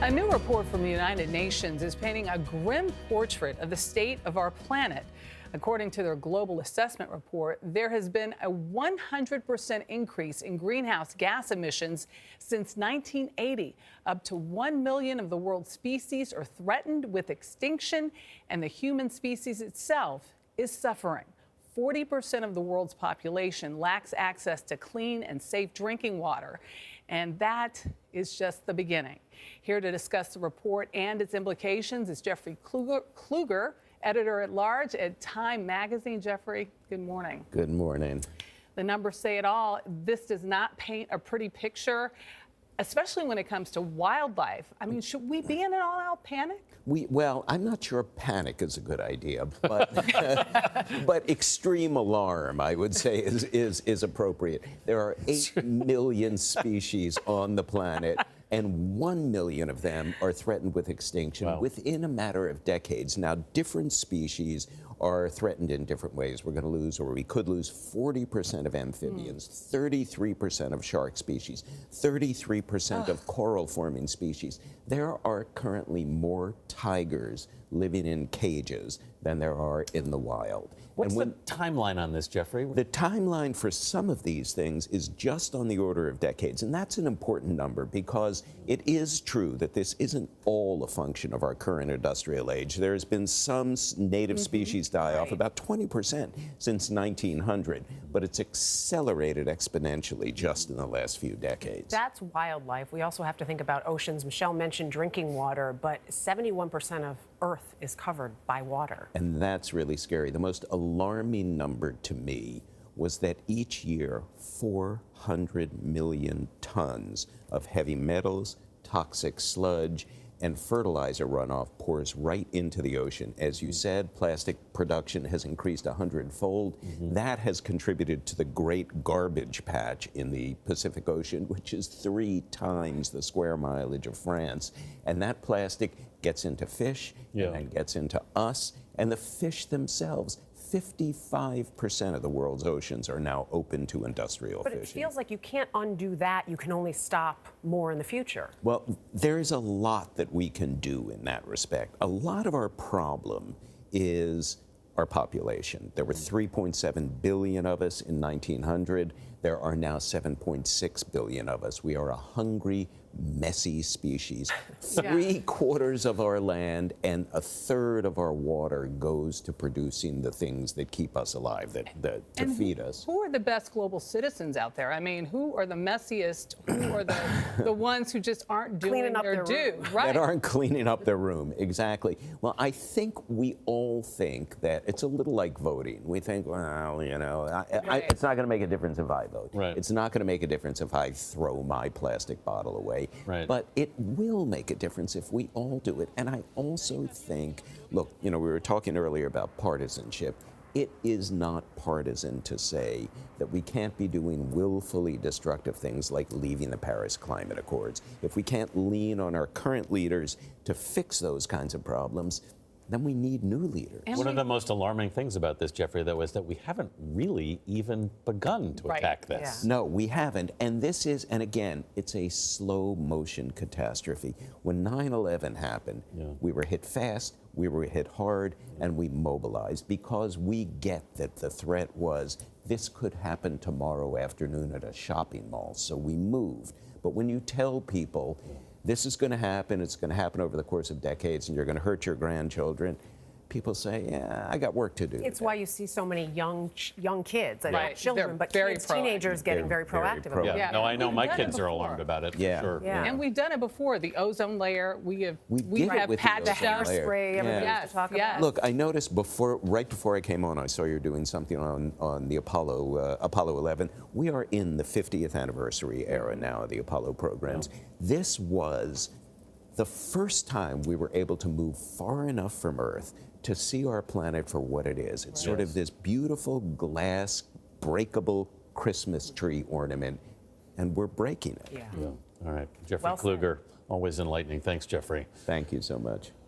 A new report from the United Nations is painting a grim portrait of the state of our planet. According to their global assessment report, there has been a 100% increase in greenhouse gas emissions since 1980. Up to 1 million of the world's species are threatened with extinction, and the human species itself is suffering. 40% of the world's population lacks access to clean and safe drinking water, and that is just the beginning. Here to discuss the report and its implications is Jeffrey Kluger, editor-at-large at Time magazine. Jeffrey, good morning. Good morning. The numbers say it all. This does not paint a pretty picture, especially when it comes to wildlife. I mean, should we be in an all-out panic? Well, I'm not sure panic is a good idea, but but extreme alarm, I would say, is appropriate. There are 8 million species on the planet, and 1 million of them are threatened with extinction within a matter of decades. Now, different species are threatened in different ways. We're going to lose, or we could lose, 40% of amphibians, 33% of shark species, 33% of coral-forming species. There are currently more tigers living in cages than there are in the wild. What's the timeline on this, Jeffrey? The timeline for some of these things is just on the order of decades, and that's an important number because it is true that this isn't all a function of our current industrial age. There's been some native species die off, about 20% since 1900, but it's accelerated exponentially just in the last few decades. That's wildlife. We also have to think about oceans. Michelle mentioned drinking water, but 71% of Earth is covered by water. And that's really scary. The most alarming number to me was that each year 400 million tons of heavy metals, toxic sludge, and fertilizer runoff pours right into the ocean. As you said, plastic production has increased 100-fold. That has contributed to the great garbage patch in the Pacific Ocean, which is 3 times the square mileage of France. And that plastic gets into fish and then gets into us, and the fish themselves. 55% of the world's oceans are now open to industrial fishing. But it feels like you can't undo that. You can only stop more in the future. Well, there's a lot that we can do in that respect. A lot of our problem is our population. There were 3.7 billion of us in 1900. There are now 7.6 billion of us. We are a hungry, messy species. 3/4 of our land and 1/3 of our water goes to producing the things that keep us alive, to feed us. Who are the best global citizens out there? I mean, who are the messiest? Who are the ones who just aren't doing their due? Right. That aren't cleaning up their room, exactly. Well, I think we all think that it's a little like voting. We think, well, you know, it's not going to make a difference if I vote. Right. It's not going to make a difference if I throw my plastic bottle away. Right. But it will make a difference if we all do it. And I also think, look, you know, we were talking earlier about partisanship. It is not partisan to say that we can't be doing willfully destructive things like leaving the Paris Climate Accords. If we can't lean on our current leaders to fix those kinds of problems, then we need new leaders. One of the most alarming things about this, Jeffrey, though, is that we haven't really even begun to attack this. No, we haven't. And this is, and again, it's a slow motion catastrophe. When 9/11 happened, we were hit fast, we were hit hard, and we mobilized because we get that the threat was this could happen tomorrow afternoon at a shopping mall. So we moved. But when you tell people, this is going to happen, it's going to happen over the course of decades, and you're going to hurt your grandchildren, people say, yeah, I got work to do. It's why you see so many young kids, Right. children, They're but very kids, teenagers getting very proactive about it. Yeah. No, I know my kids are alarmed about it. Yeah. For sure. Yeah. And we've done it before. The ozone layer, we have with patched the up. ozone layer. Hairspray, everybody used to talk about. Look, I noticed right before I came on, I saw you doing something on the Apollo 11. We are in the 50th anniversary era now of the Apollo programs. This was the first time we were able to move far enough from Earth to see our planet for what it is. It's sort of this beautiful glass, breakable Christmas tree ornament, and we're breaking it. All right. Jeffrey Kluger, always enlightening. Thanks, Jeffrey. Thank you so much.